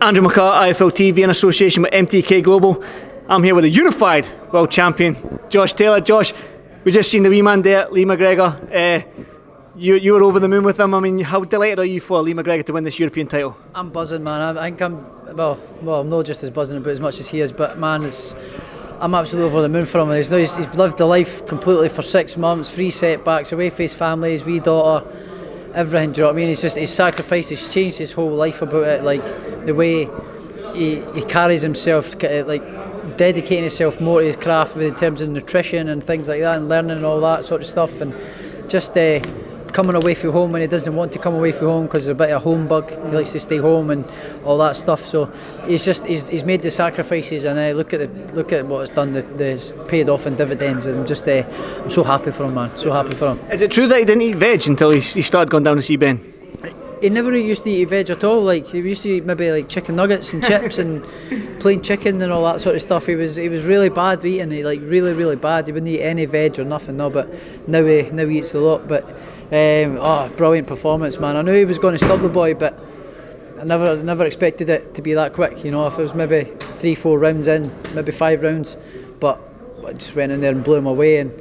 Andrew McCART, IFL TV in association with MTK Global. I'm here with a unified world champion, Josh Taylor. Josh, we just seen the wee man there, Lee McGregor. You were over the moon with him. I mean, how delighted are you for Lee McGregor to win this European title? I'm buzzing, man. I think I'm not just as buzzing about as much as he is, but man, I'm absolutely over the moon for him. He's lived the life completely for 6 months, 3 setbacks, away from his family, his wee daughter, everything. Do you know what I mean? He's sacrificed, he's changed his whole life about it, like the way he carries himself, like dedicating himself more to his craft in terms of nutrition and things like that, and learning and all that sort of stuff, and just coming away from home when he doesn't want to come away from home because he's a bit of a home bug. He likes to stay home and all that stuff. So he's made the sacrifices, and look at what it's done. It's paid off in dividends, and I'm so happy for him, man. So happy for him. Is it true that he didn't eat veg until he started going down to see Ben? He never really used to eat veg at all. Like, he used to eat maybe like chicken nuggets and chips and plain chicken and all that sort of stuff. He was really bad eating. Really bad. He wouldn't eat any veg or nothing. No, but now he eats a lot. But brilliant performance, man. I knew he was going to stop the boy, but I never expected it to be that quick. You know, if it was maybe 3-4 rounds in, maybe 5 rounds, but I just went in there and blew him away, and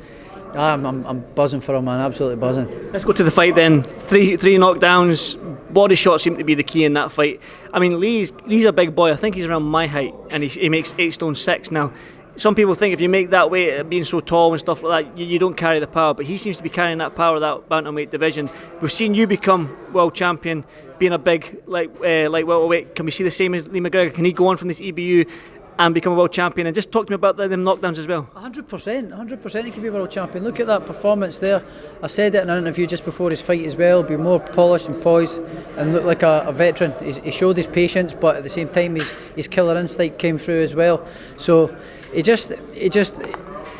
I'm buzzing for him, man. Absolutely buzzing. Let's go to the fight then. Three knockdowns. Body shots seem to be the key in that fight. I mean, Lee's a big boy. I think he's around my height, and he makes 8 stone 6 now. Some people think if you make that weight, being so tall and stuff like that, you don't carry the power, but he seems to be carrying that power of that bantamweight division. We've seen you become world champion, being a big like welterweight. Can we see the same as Lee McGregor? Can he go on from this EBU and become a world champion? And just talk to me about them knockdowns as well. 100% he can be world champion. Look at that performance there. I said it in an interview just before his fight as well. Be more polished and poised and look like a veteran. He showed his patience, but at the same time his killer instinct came through as well. So It just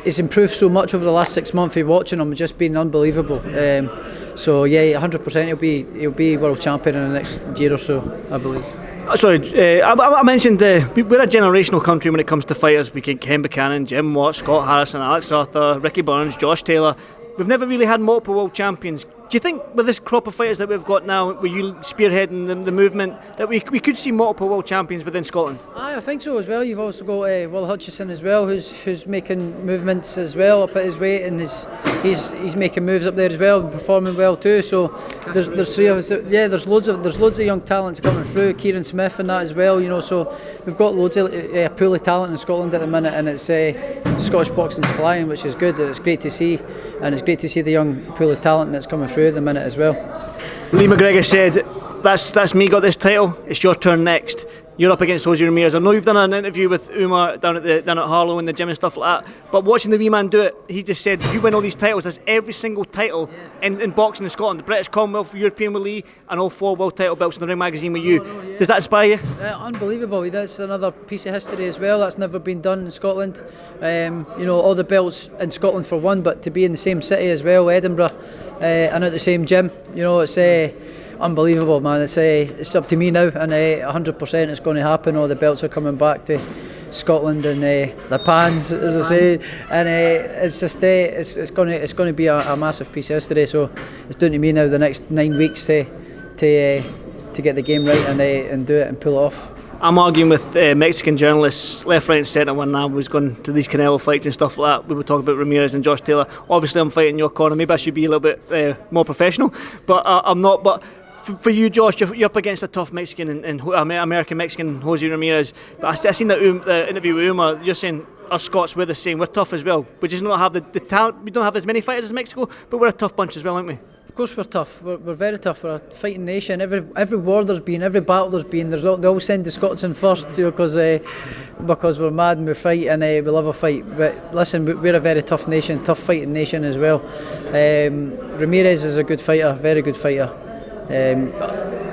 it's improved so much over the last 6 months of watching him. It's just been unbelievable. So yeah, 100% he'll be world champion in the next year or so, I believe. Sorry, I mentioned we're a generational country when it comes to fighters. We get Ken Buchanan, Jim Watt, Scott Harrison, Alex Arthur, Ricky Burns, Josh Taylor. We've never really had multiple world champions. Do you think with this crop of fighters that we've got now, with you spearheading the movement, that we could see multiple world champions within Scotland? I think so as well. You've also got Will Hutchison as well, who's making movements as well up at his weight, and he's making moves up there as well, and performing well too. So there's 3 of us. Yeah, there's loads of young talents coming through. Kieran Smith and that as well. You know, so we've got loads of pool of talent in Scotland at the minute, and it's Scottish boxing's flying, which is good. It's great to see, and it's great to see the young pool of talent that's coming through at the minute as well. Lee McGregor said, that's me got this title, it's your turn next. You're up against Jose Ramirez. I know you've done an interview with Umar down at Harlow in the gym and stuff like that, but watching the wee man do it, he just said, you win all these titles, that's every single title in boxing in Scotland, the British Commonwealth, European with Lee, and all 4 world title belts in the Ring magazine with you. Does that inspire you? Unbelievable. That's another piece of history as well. That's never been done in Scotland. You know, all the belts in Scotland for one, but to be in the same city as well, Edinburgh, and at the same gym, you know, it's unbelievable, man. It's up to me now, and 100% it's going to happen. All the belts are coming back to Scotland, and the pans, as I say, and it's just it's going to be a massive piece of history. So it's down to me now the next 9 weeks to get the game right and do it and pull it off. I'm arguing with Mexican journalists left, right and centre when I was going to these Canelo fights and stuff like that. We were talking about Ramirez and Josh Taylor. Obviously I'm fighting your corner. Maybe I should be a little bit more professional, but I'm not. But for you, Josh, you're up against a tough Mexican and American Mexican, Jose Ramirez. But I seen the interview with Umar. You're saying us Scots, we're the same. We're tough as well. We just don't have the talent. We don't have as many fighters as Mexico, but we're a tough bunch as well, aren't we? Of course we're tough. We're very tough. We're a fighting nation. Every war there's been, every battle there's been, they always send the Scots in first, you know, because we're mad and we fight, and we love a fight. But listen, we're a very tough nation, tough fighting nation as well. Ramirez is a good fighter, very good fighter.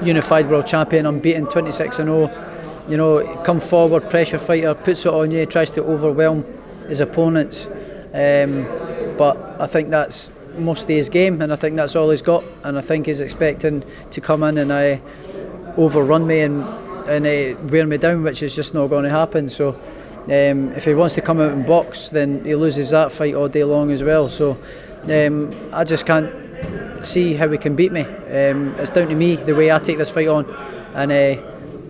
Unified world champion, unbeaten, 26-0. You know, come forward, pressure fighter, puts it on you, tries to overwhelm his opponents. But I think that's most of his game, and I think that's all he's got, and I think he's expecting to come in and overrun me and wear me down, which is just not going to happen. So if he wants to come out and box, then he loses that fight all day long as well. So I just can't see how he can beat me. It's down to me, the way I take this fight on, and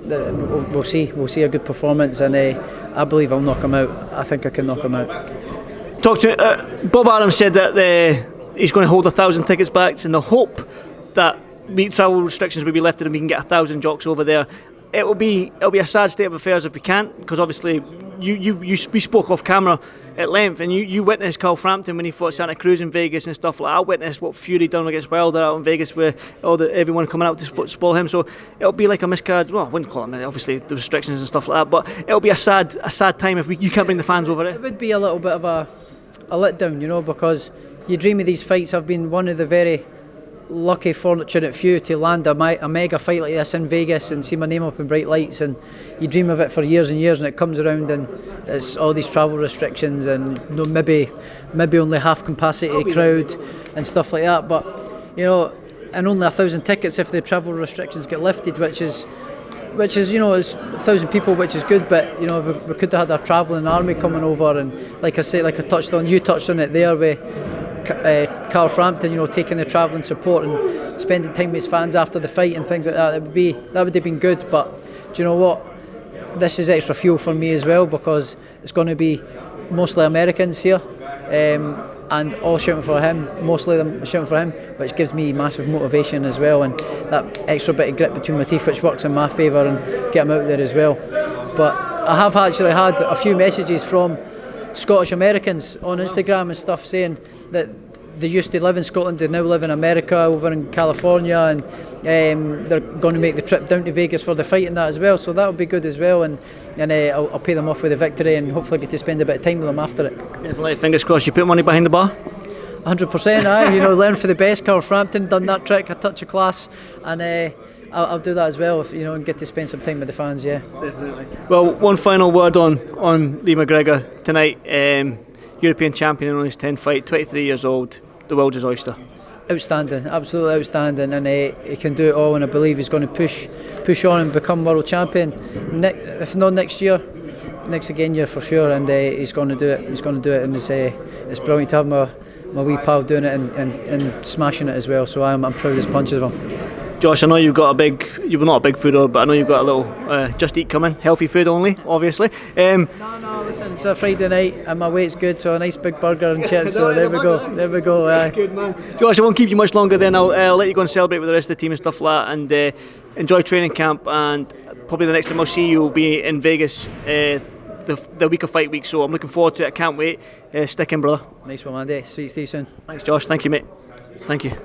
we'll see. We'll see a good performance, and I believe I'll knock him out. I think I can knock him out. Talk to Bob Arum said that he's going to hold 1,000 tickets back in the hope that travel restrictions will be lifted and we can get 1,000 jocks over there. It'll be a sad state of affairs if we can't, because obviously we spoke off camera at length, and you witnessed Carl Frampton when he fought Santa Cruz in Vegas and stuff like that. I witnessed what Fury done against Wilder out in Vegas, where everyone coming out to spoil him. So it'll be like a miscarriage. Well, I wouldn't call it, obviously the restrictions and stuff like that, but it'll be a sad time if you can't bring the fans over it. It would be a little bit of a letdown, you know, because you dream of these fights. I've been one of the very lucky, fortunate few to land a mega fight like this in Vegas and see my name up in bright lights, and you dream of it for years and years, and it comes around and it's all these travel restrictions and maybe only half capacity crowd and stuff like that. But you know, and only 1,000 tickets if the travel restrictions get lifted, which is you know, is 1,000 people, which is good. But you know, we could have had our travelling army coming over, and like I say, like I touched on, you touched on it there with Carl Frampton, you know, taking the travelling support and spending time with his fans after the fight and things like that. That would have been good. But do you know what? This is extra fuel for me as well, because it's going to be mostly Americans here, and all shouting for him. Mostly them shouting for him, which gives me massive motivation as well, and that extra bit of grit between my teeth, which works in my favour, and get him out there as well. But I have actually had a few messages from Scottish Americans on Instagram and stuff saying that they used to live in Scotland, they now live in America, over in California, and they're going to make the trip down to Vegas for the fight and that as well. So that'll be good as well, and I'll pay them off with a victory and hopefully get to spend a bit of time with them after it. Definitely, fingers crossed. You put money behind the bar? 100%, aye. You know, learn for the best. Carl Frampton done that trick, a touch of class, and I'll do that as well, if, you know, and get to spend some time with the fans. Yeah, definitely. Well, one final word on Lee McGregor tonight. European champion on his 10th fight, 23 years old. The world's his oyster. Outstanding, absolutely outstanding, and he can do it all. And I believe he's going to push on and become world champion. If not next year, next again year for sure. And he's going to do it. He's going to do it, and it's brilliant to have my wee pal doing it and smashing it as well. So I'm proud as punches of him. Josh, I know you've got you were not a big fooder, but I know you've got a little Just Eat coming, healthy food only, obviously. No, listen, it's a Friday night and my weight's good, so a nice big burger and chips, so there we go. Good man. Josh, I won't keep you much longer then. I'll let you go and celebrate with the rest of the team and stuff like that, and enjoy training camp, and probably the next time I'll see you will be in Vegas the week of fight week, so I'm looking forward to it. I can't wait. Stick in, brother. Nice one, Andy. See you soon. Thanks, Josh. Thank you, mate. Thank you.